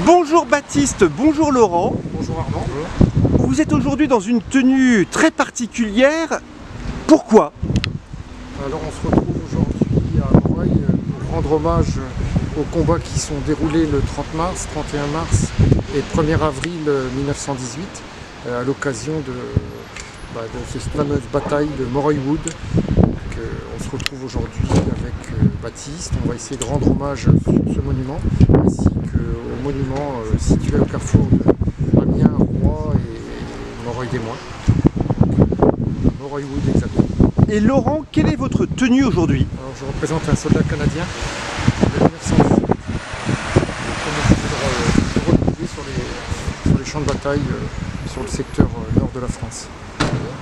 Bonjour Baptiste, bonjour Laurent. Bonjour Armand. Vous êtes aujourd'hui dans une tenue très particulière. Pourquoi? Alors on se retrouve aujourd'hui à Moreuil pour rendre hommage aux combats qui sont déroulés le 30 mars, 31 mars et 1er avril 1918 à l'occasion de cette fameuse bataille de Moreuil Wood. On se retrouve aujourd'hui avec Baptiste. On va essayer de rendre hommage sur ce monument ainsi qu'au monument situé au carrefour de Amiens, Roy et Moreuil-des-Moines. Moreuil Wood exactement. Et Laurent, quelle est votre tenue aujourd'hui? Alors, je représente un soldat canadien de 1918. On est de retrouver sur les champs de bataille sur le secteur nord de la France.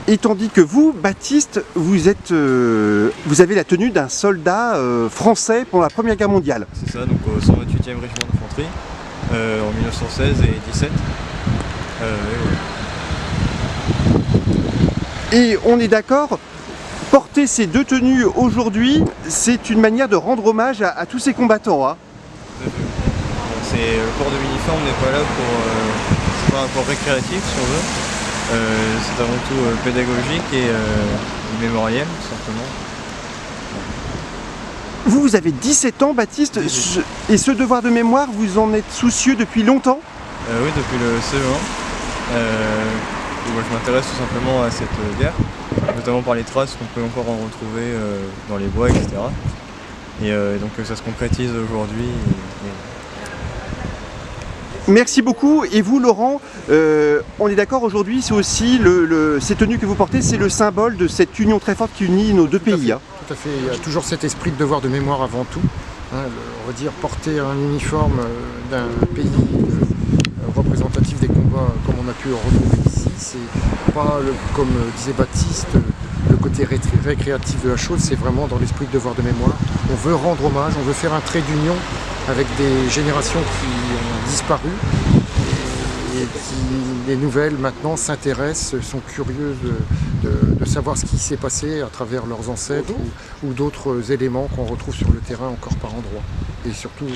Et tandis que vous, Baptiste, vous avez la tenue d'un soldat français pendant la Première Guerre mondiale. C'est ça, donc au 128e régiment d'infanterie en 1916 et 17. Et on est d'accord, porter ces deux tenues aujourd'hui, c'est une manière de rendre hommage à tous ces combattants. Hein. Le port de l'uniforme n'est pas là c'est pas un port récréatif si on veut. C'est avant tout pédagogique et mémoriel, tout simplement. Vous avez 17 ans, Baptiste, et ce devoir de mémoire, vous en êtes soucieux depuis longtemps? Oui, depuis le CE1. Moi, je m'intéresse tout simplement à cette guerre, notamment par les traces qu'on peut encore en retrouver dans les bois, etc. Et donc ça se concrétise aujourd'hui. Merci beaucoup. Et vous, Laurent, on est d'accord aujourd'hui, c'est aussi ces tenues que vous portez, c'est le symbole de cette union très forte qui unit nos deux pays. Hein. Tout à fait. Il y a toujours cet esprit de devoir de mémoire avant tout. Hein, on va dire porter un uniforme d'un pays représentatif des combats comme on a pu en retrouver ici. C'est pas, comme disait Baptiste, le côté récréatif de la chose, c'est vraiment dans l'esprit de devoir de mémoire. On veut rendre hommage, on veut faire un trait d'union avec des générations qui ont disparu et qui, les nouvelles maintenant s'intéressent, sont curieuses de savoir ce qui s'est passé à travers leurs ancêtres ou d'autres éléments qu'on retrouve sur le terrain encore par endroits. Et surtout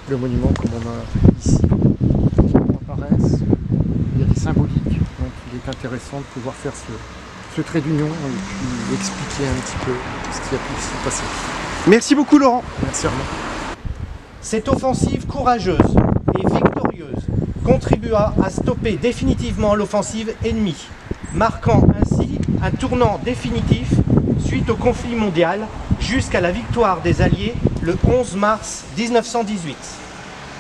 le monument comme on a ici. Apparaissent, il y a des symboliques, donc il est intéressant de pouvoir faire ce trait d'union et puis expliquer un petit peu ce qui a pu s'y passer. Merci beaucoup, Laurent. Merci Armand. Cette offensive courageuse et victorieuse contribua à stopper définitivement l'offensive ennemie, marquant ainsi un tournant définitif suite au conflit mondial jusqu'à la victoire des Alliés le 11 mars 1918.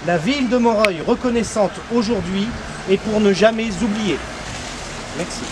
La ville de Moreuil reconnaissante aujourd'hui et pour ne jamais oublier. Merci.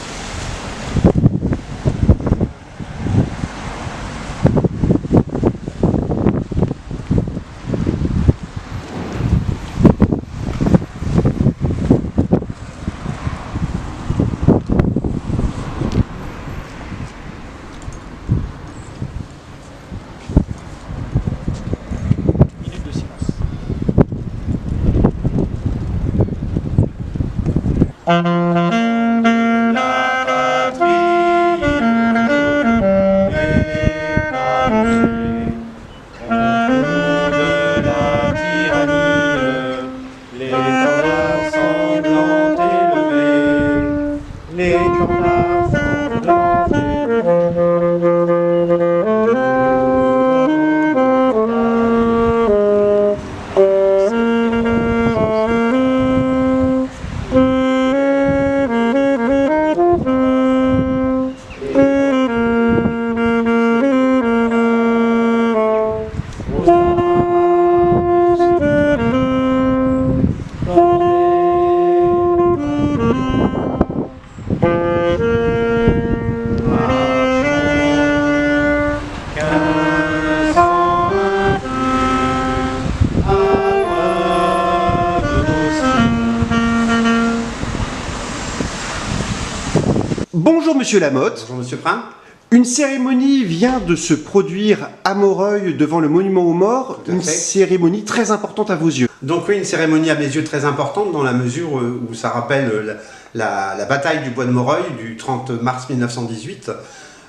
Bonjour Monsieur Lamotte. Bonjour Monsieur Prin. Une cérémonie vient de se produire à Moreuil devant le monument aux morts, une cérémonie très importante à vos yeux. Donc oui, une cérémonie à mes yeux très importante dans la mesure où ça rappelle la bataille du bois de Moreuil du 30 mars 1918.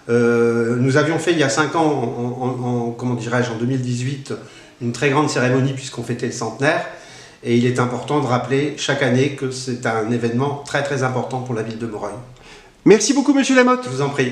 Nous avions fait il y a 5 ans, comment dirais-je, en 2018, une très grande cérémonie puisqu'on fêtait le centenaire. Et il est important de rappeler chaque année que c'est un événement très très important pour la ville de Moreuil. Merci beaucoup, monsieur Lamotte. Je vous en prie.